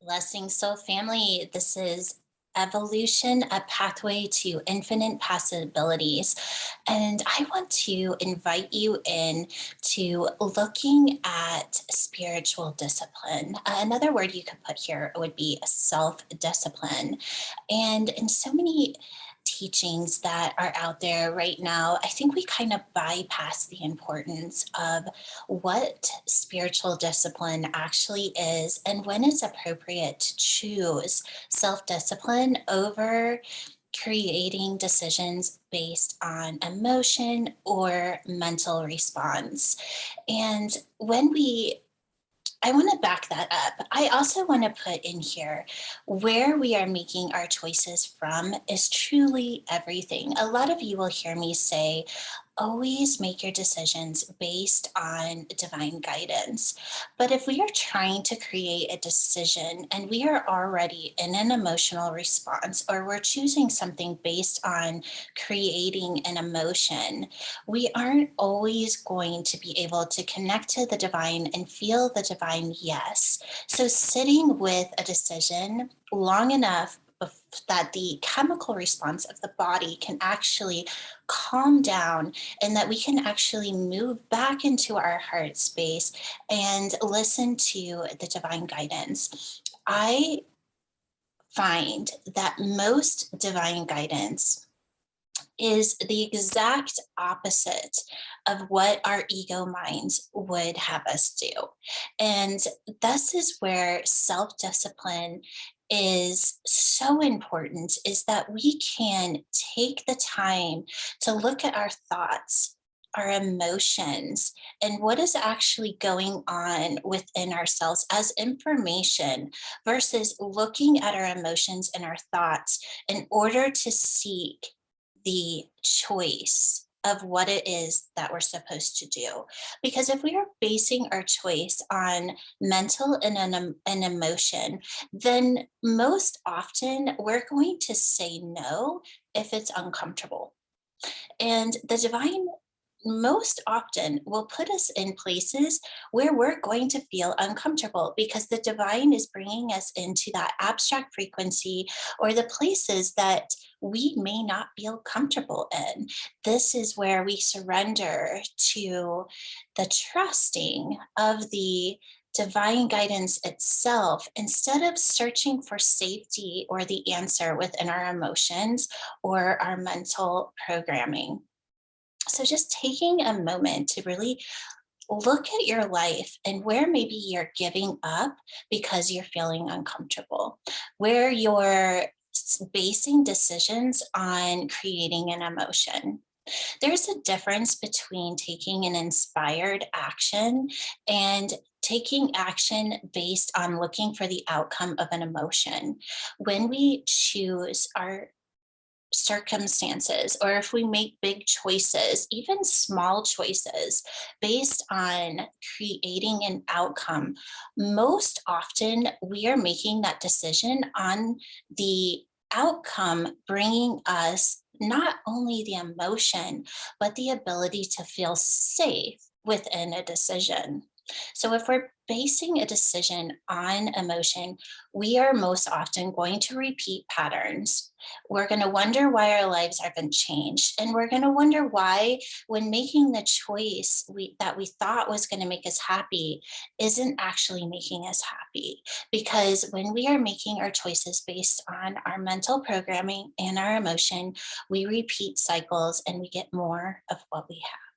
Blessing Soul Family. This is Evolution, a pathway to infinite possibilities. And I want to invite you in to looking at spiritual discipline. Another word you could put here would be self discipline. And in so many teachings that are out there right now, I think we kind of bypass the importance of what spiritual discipline actually is and when it's appropriate to choose self discipline over creating decisions based on emotion or mental response. And when we I want to back that up. I also want to put in here where we are making our choices from is truly everything. A lot of you will hear me say, always make your decisions based on divine guidance. But if we are trying to create a decision and we are already in an emotional response, or we're choosing something based on creating an emotion, we aren't always going to be able to connect to the divine and feel the divine yes. So, sitting with a decision long enough that the chemical response of the body can actually calm down and that we can actually move back into our heart space and listen to the divine guidance. I find that most divine guidance is the exact opposite of what our ego minds would have us do. And this is where self discipline is so important, is that we can take the time to look at our thoughts, our emotions, and what is actually going on within ourselves as information versus looking at our emotions and our thoughts in order to seek the choice of what it is that we're supposed to do. Because if we are basing our choice on mental and emotion, then most often we're going to say no if it's uncomfortable. And the divine most often will put us in places where we're going to feel uncomfortable because the divine is bringing us into that abstract frequency or the places that we may not feel comfortable in. This is where we surrender to the trusting of the divine guidance itself instead of searching for safety or the answer within our emotions or our mental programming. So, just taking a moment to really look at your life and where maybe you're giving up because you're feeling uncomfortable, where you're basing decisions on creating an emotion. There's a difference between taking an inspired action and taking action based on looking for the outcome of an emotion. When we choose our circumstances or if we make big choices, even small choices based on creating an outcome, most often we are making that decision on the outcome bringing us not only the emotion, but the ability to feel safe within a decision. So, if we're basing a decision on emotion, we are most often going to repeat patterns. We're going to wonder why our lives haven't changed. And we're going to wonder why, when making the choice that we thought was going to make us happy, isn't actually making us happy. Because when we are making our choices based on our mental programming and our emotion, we repeat cycles and we get more of what we have.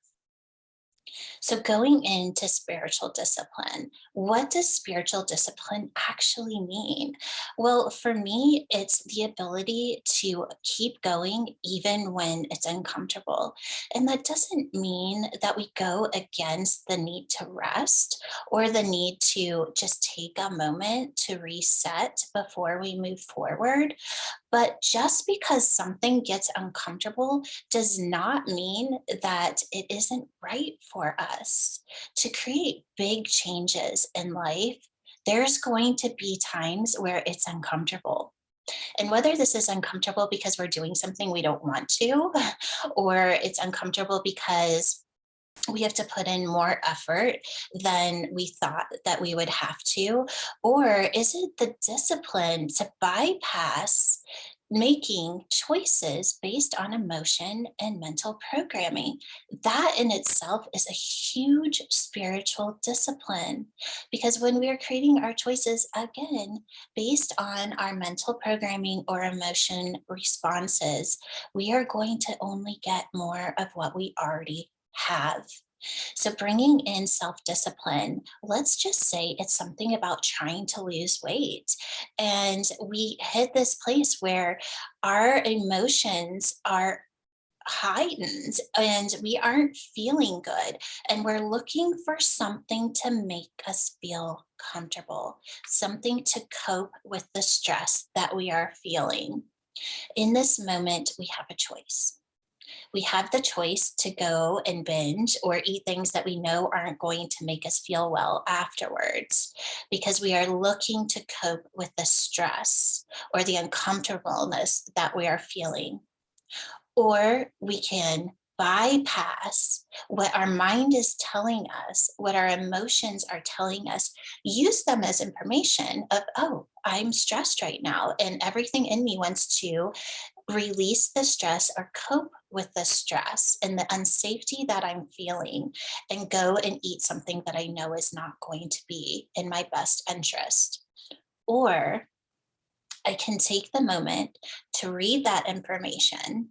So, going into spiritual discipline, what does spiritual discipline actually mean? Well, for me, it's the ability to keep going even when it's uncomfortable. And that doesn't mean that we go against the need to rest or the need to just take a moment to reset before we move forward. But just because something gets uncomfortable does not mean that it isn't right for us. To create big changes in life, there's going to be times where it's uncomfortable. And whether this is uncomfortable because we're doing something we don't want to, or it's uncomfortable because we have to put in more effort than we thought that we would have to? Or is it the discipline to bypass making choices based on emotion and mental programming? That in itself is a huge spiritual discipline, because when we are creating our choices again based on our mental programming or emotion responses, we are going to only get more of what we already have. So, bringing in self discipline, let's just say it's something about trying to lose weight. And we hit this place where our emotions are heightened and we aren't feeling good. And we're looking for something to make us feel comfortable, something to cope with the stress that we are feeling. In this moment, we have a choice. We have the choice to go and binge or eat things that we know aren't going to make us feel well afterwards, because we are looking to cope with the stress or the uncomfortableness that we are feeling. Or we can bypass what our mind is telling us, what our emotions are telling us, use them as information of, oh, I'm stressed right now, and everything in me wants to release the stress or cope with the stress and the unsafety that I'm feeling, and go and eat something that I know is not going to be in my best interest. Or I can take the moment to read that information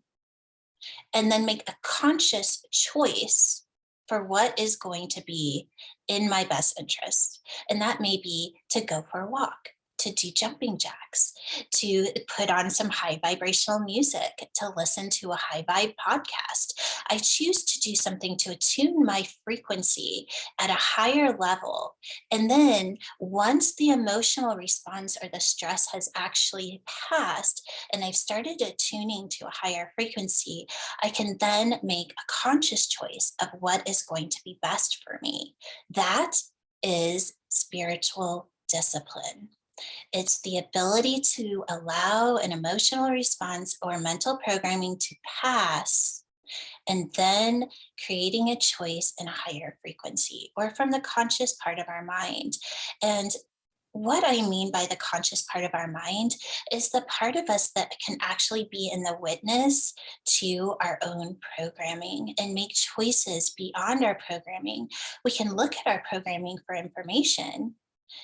and then make a conscious choice for what is going to be in my best interest. And that may be to go for a walk, to do jumping jacks, to put on some high vibrational music, to listen to a high vibe podcast. I choose to do something to attune my frequency at a higher level. And then once the emotional response or the stress has actually passed and I've started attuning to a higher frequency, I can then make a conscious choice of what is going to be best for me. That is spiritual discipline. It's the ability to allow an emotional response or mental programming to pass, and then creating a choice in a higher frequency or from the conscious part of our mind. And what I mean by the conscious part of our mind is the part of us that can actually be in the witness to our own programming and make choices beyond our programming. We can look at our programming for information.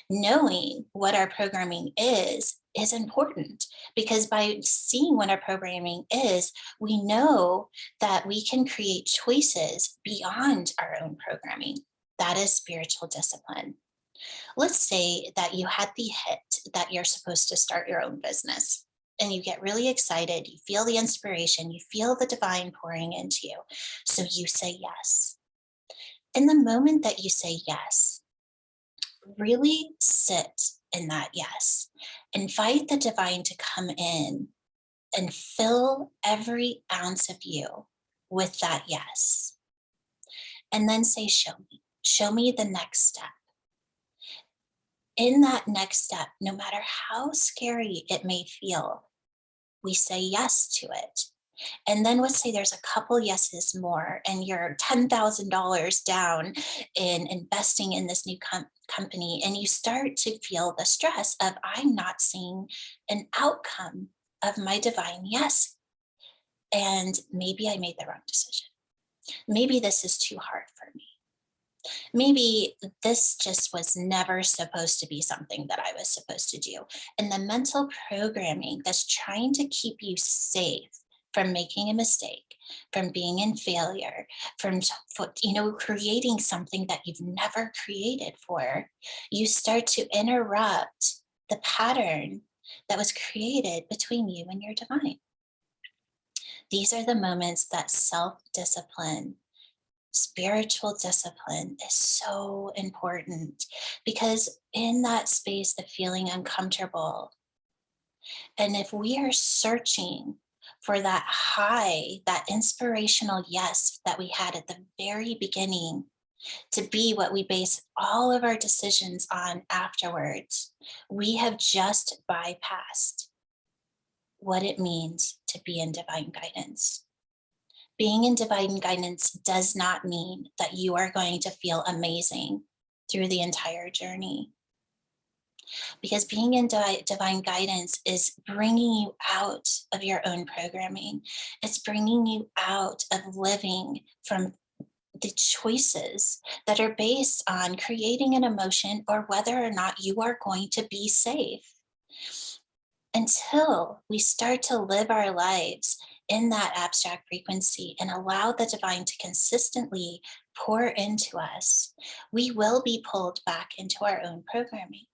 Knowing what our programming is important, because by seeing what our programming is, we know that we can create choices beyond our own programming. That is spiritual discipline. Let's say that you had the hit that you're supposed to start your own business, and you get really excited. You feel the inspiration, you feel the divine pouring into you. So you say yes. In the moment that you say yes, really sit in that yes. Invite the divine to come in and fill every ounce of you with that yes. And then say, show me. Show me the next step. In that next step, no matter how scary it may feel, we say yes to it. And then let's say there's a couple yeses more, and you're $10,000 down in investing in this new company, and you start to feel the stress of, I'm not seeing an outcome of my divine yes. And maybe I made the wrong decision. Maybe this is too hard for me. Maybe this just was never supposed to be something that I was supposed to do. And the mental programming that's trying to keep you safe from making a mistake, from being in failure, from creating something that you've never created for, you start to interrupt the pattern that was created between you and your divine. These are the moments that self-discipline, spiritual discipline is so important, because in that space of feeling uncomfortable, and if we are searching for that high, that inspirational yes that we had at the very beginning, to be what we base all of our decisions on afterwards, we have just bypassed what it means to be in divine guidance. Being in divine guidance does not mean that you are going to feel amazing through the entire journey, because being in divine guidance is bringing you out of your own programming. It's bringing you out of living from the choices that are based on creating an emotion or whether or not you are going to be safe. Until we start to live our lives in that abstract frequency and allow the divine to consistently pour into us, we will be pulled back into our own programming.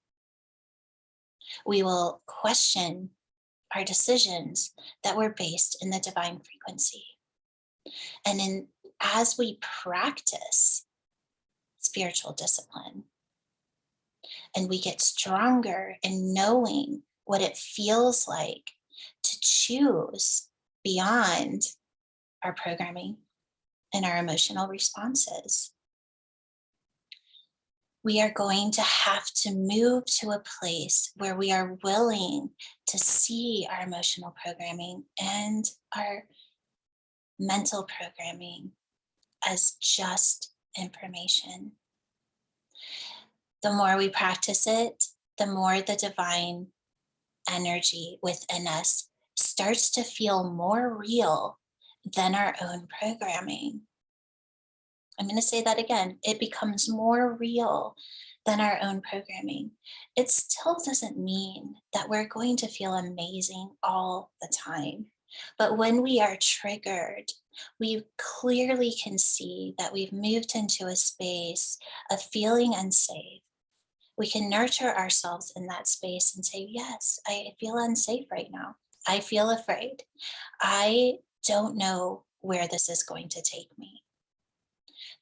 We will question our decisions that were based in the divine frequency. And as we practice spiritual discipline and we get stronger in knowing what it feels like to choose beyond our programming and our emotional responses, we are going to have to move to a place where we are willing to see our emotional programming and our mental programming as just information. The more we practice it, the more the divine energy within us starts to feel more real than our own programming. I'm going to say that again. It becomes more real than our own programming. It still doesn't mean that we're going to feel amazing all the time. But when we are triggered, we clearly can see that we've moved into a space of feeling unsafe. We can nurture ourselves in that space and say, yes, I feel unsafe right now. I feel afraid. I don't know where this is going to take me.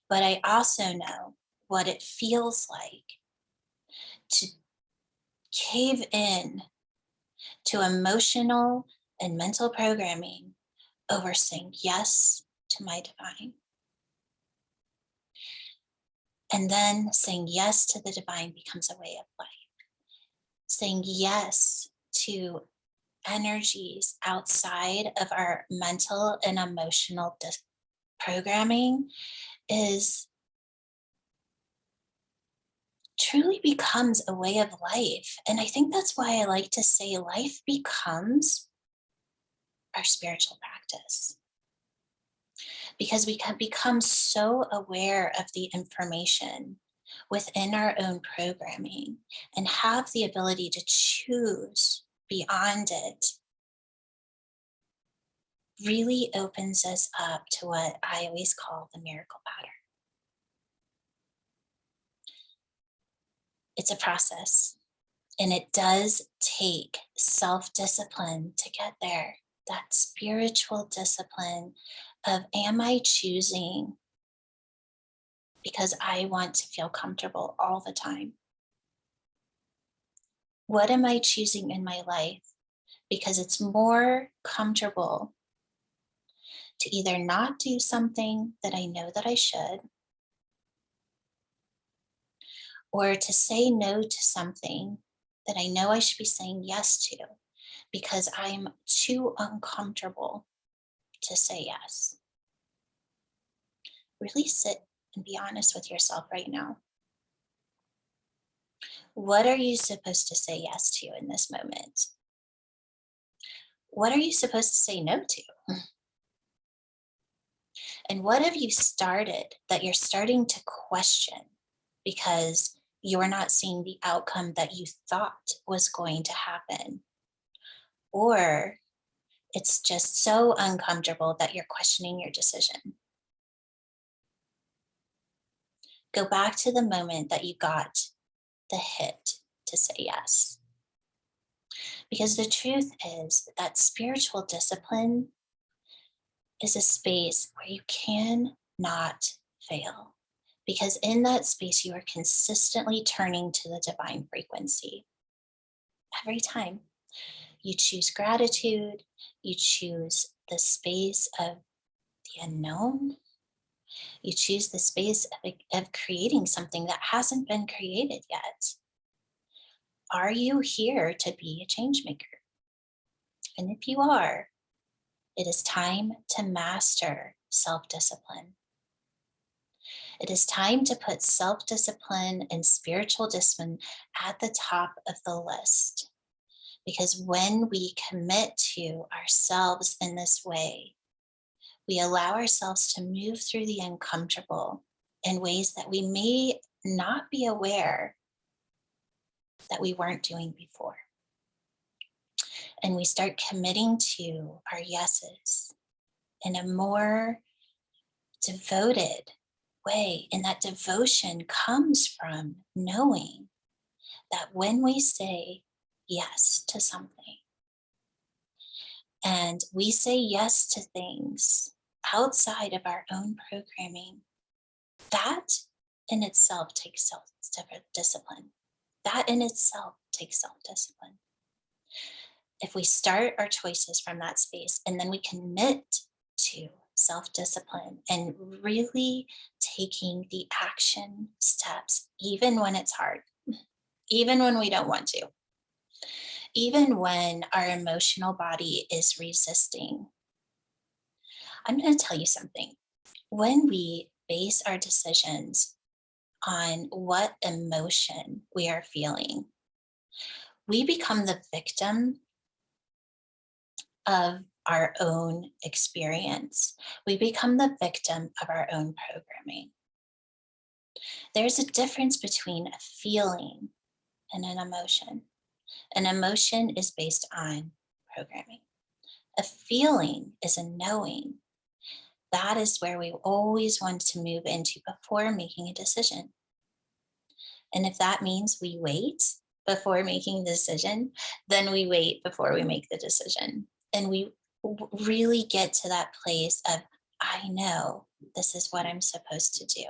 But I also know what it feels like to cave in to emotional and mental programming over saying yes to my divine. And then saying yes to the divine becomes a way of life. Saying yes to energies outside of our mental and emotional programming is truly becomes a way of life. And I think that's why I like to say life becomes our spiritual practice, because we can become so aware of the information within our own programming and have the ability to choose beyond it. Really opens us up to what I always call the miracle pattern. It's a process, and it does take self-discipline to get there. That spiritual discipline of, am I choosing because I want to feel comfortable all the time? What am I choosing in my life because it's more comfortable to either not do something that I know that I should, or to say no to something that I know I should be saying yes to because I'm too uncomfortable to say yes? Really sit and be honest with yourself right now. What are you supposed to say yes to in this moment? What are you supposed to say no to? And what have you started that you're starting to question because you're not seeing the outcome that you thought was going to happen? Or it's just so uncomfortable that you're questioning your decision. Go back to the moment that you got the hit to say yes. Because the truth is that spiritual discipline is a space where you cannot fail. Because in that space, you are consistently turning to the divine frequency. Every time you choose gratitude, you choose the space of the unknown, you choose the space of creating something that hasn't been created yet. Are you here to be a change maker? And if you are, it is time to master self discipline. It is time to put self discipline and spiritual discipline at the top of the list. Because when we commit to ourselves in this way, we allow ourselves to move through the uncomfortable in ways that we may not be aware that we weren't doing before. And we start committing to our yeses in a more devoted way. And that devotion comes from knowing that when we say yes to something and we say yes to things outside of our own programming, that in itself takes self discipline. That in itself takes self discipline. If we start our choices from that space and then we commit to self discipline and really taking the action steps, even when it's hard, even when we don't want to, even when our emotional body is resisting. I'm going to tell you something. When we base our decisions on what emotion we are feeling, we become the victim of our own experience. We become the victim of our own programming. There's a difference between a feeling and an emotion. An emotion is based on programming. A feeling is a knowing. That is where we always want to move into before making a decision. And if that means we wait before making the decision, then we wait before we make the decision. And we really get to that place of, I know this is what I'm supposed to do.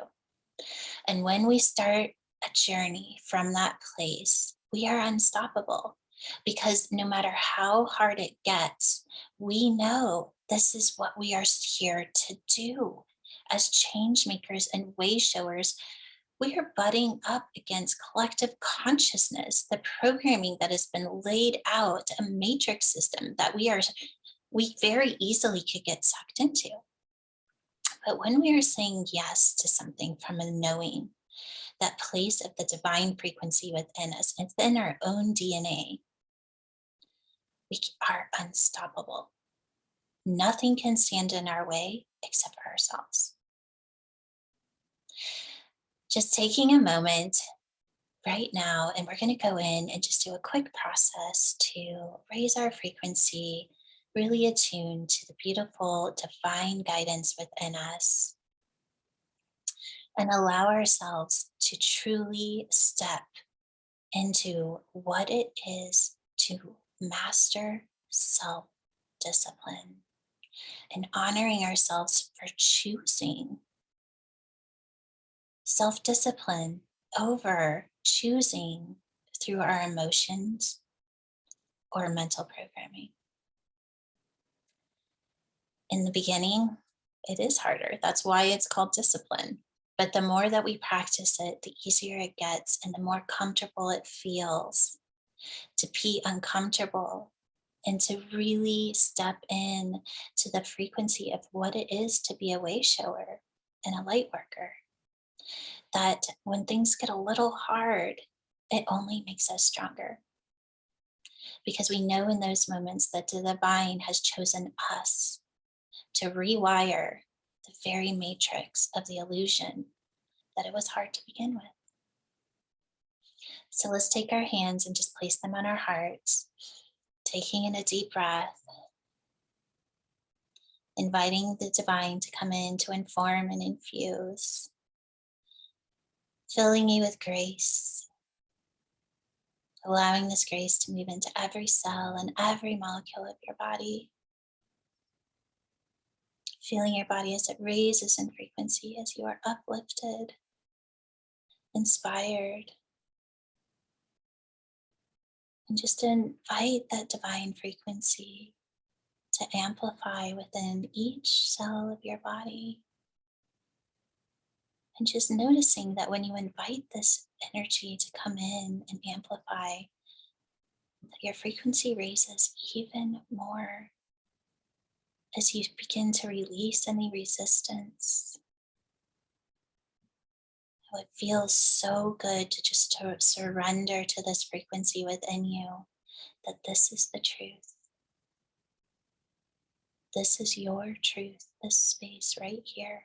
And when we start a journey from that place, we are unstoppable because no matter how hard it gets, we know this is what we are here to do. As change makers and way showers, we are butting up against collective consciousness, the programming that has been laid out, a matrix system that we very easily could get sucked into. But when we are saying yes to something from a knowing, that place of the divine frequency within us, within our own DNA, we are unstoppable. Nothing can stand in our way except for ourselves. Just taking a moment right now, and we're going to go in and just do a quick process to raise our frequency, really attune to the beautiful divine guidance within us, and allow ourselves to truly step into what it is to master self discipline and honoring ourselves for choosing self discipline over choosing through our emotions or mental programming. In the beginning, it is harder. That's why it's called discipline. But the more that we practice it, the easier it gets and the more comfortable it feels to be uncomfortable and to really step in to the frequency of what it is to be a way shower and a light worker. That when things get a little hard, it only makes us stronger. Because we know in those moments that the divine has chosen us to rewire the very matrix of the illusion that it was hard to begin with. So let's take our hands and just place them on our hearts, taking in a deep breath, inviting the divine to come in to inform and infuse, filling you with grace, allowing this grace to move into every cell and every molecule of your body. Feeling your body as it raises in frequency, as you are uplifted, inspired. And just invite that divine frequency to amplify within each cell of your body. And just noticing that when you invite this energy to come in and amplify, that your frequency raises even more. as you begin to release any resistance. Oh, it feels so good to just to surrender to this frequency within you that this is the truth. This is your truth, this space right here.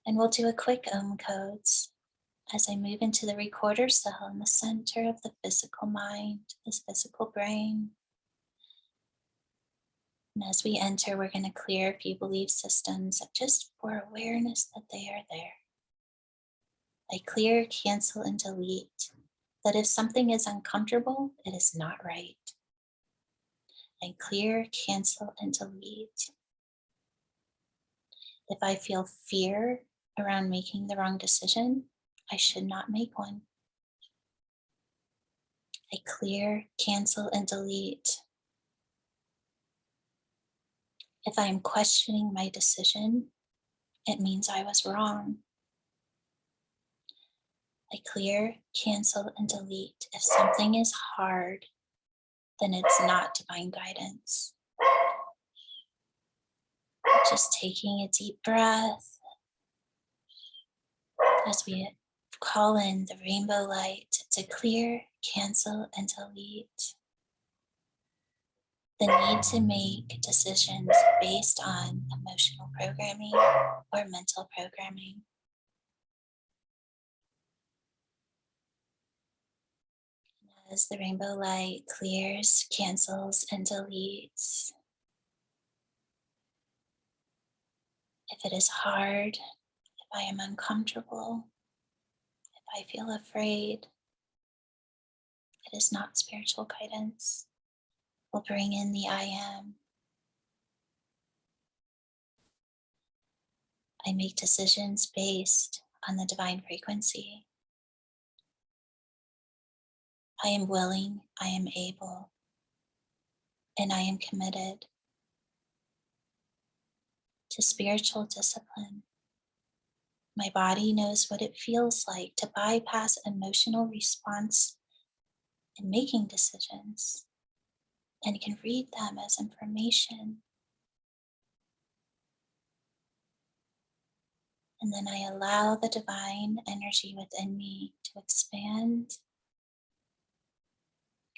And we'll do a quick codes as I move into the recorder cell in the center of the physical mind, this physical brain. And as we enter, we're going to clear a few belief systems just for awareness that they are there. I clear, cancel, and delete that if something is uncomfortable, it is not right. I clear, cancel, and delete. If I feel fear around making the wrong decision, I should not make one. I clear, cancel, and delete. If I am questioning my decision, it means I was wrong. I clear, cancel, and delete. If something is hard, then it's not divine guidance. Just taking a deep breath as we call in the rainbow light to clear, cancel, and delete the need to make decisions based on emotional programming or mental programming. As the rainbow light clears, cancels, and deletes, if it is hard, if I am uncomfortable, if I feel afraid, it is not spiritual guidance. We'll bring in the I am. I make decisions based on the divine frequency. I am willing, I am able, and I am committed to spiritual discipline. My body knows what it feels like to bypass emotional response in making decisions and can read them as information. And then I allow the divine energy within me to expand,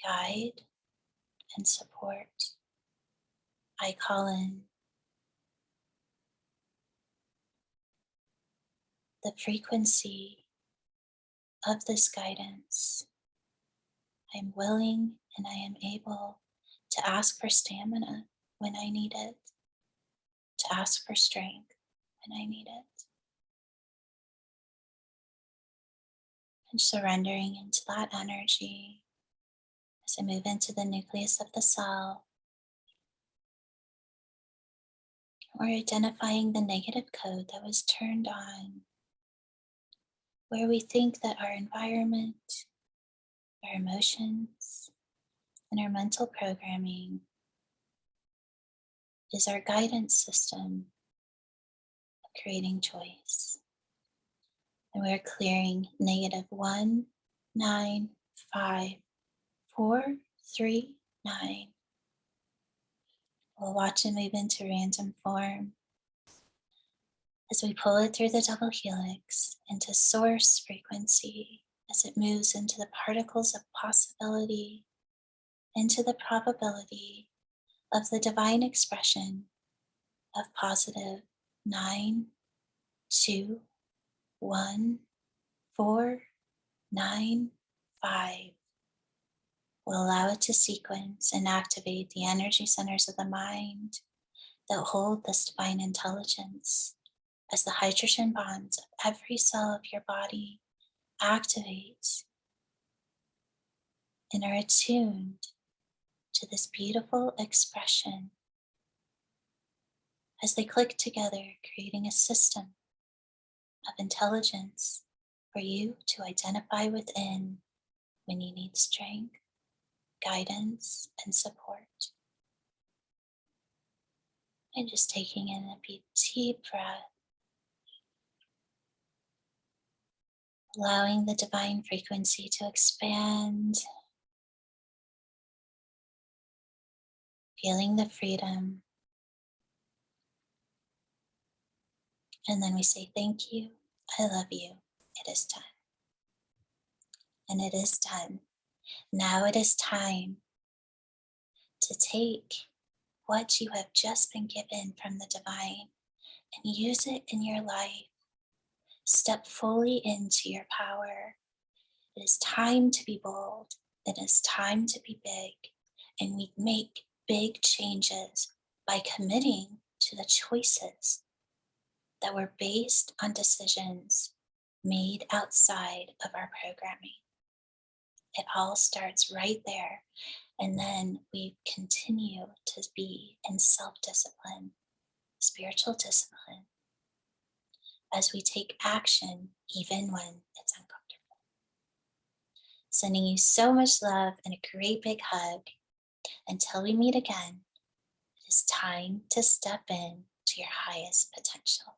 guide, and support. I call in the frequency of this guidance. I am willing and I am able to ask for stamina when I need it, to ask for strength when I need it. And surrendering into that energy as I move into the nucleus of the cell. We're identifying the negative code that was turned on, where we think that our environment, our emotions, and our mental programming is our guidance system of creating choice. And we're clearing negative 195,439. We'll watch it move into random form as we pull it through the double helix into source frequency as it moves into the particles of possibility, into the probability of the divine expression of positive 9, 2, 1, 4, 9, 5. We'll allow it to sequence and activate the energy centers of the mind that hold this divine intelligence as the hydrogen bonds of every cell of your body activate and are attuned to this beautiful expression as they click together, creating a system of intelligence for you to identify within when you need strength, guidance, and support. And just taking in a deep breath, allowing the divine frequency to expand, feeling the freedom. And then we say, thank you. I love you. It is done. And it is done. Now it is time to take what you have just been given from the divine and use it in your life. Step fully into your power. It is time to be bold. It is time to be big. And we make big changes by committing to the choices that were based on decisions made outside of our programming. It all starts right there. And then we continue to be in self discipline, spiritual discipline, as we take action, even when it's uncomfortable. Sending you so much love and a great big hug. Until we meet again, it is time to step in to your highest potential.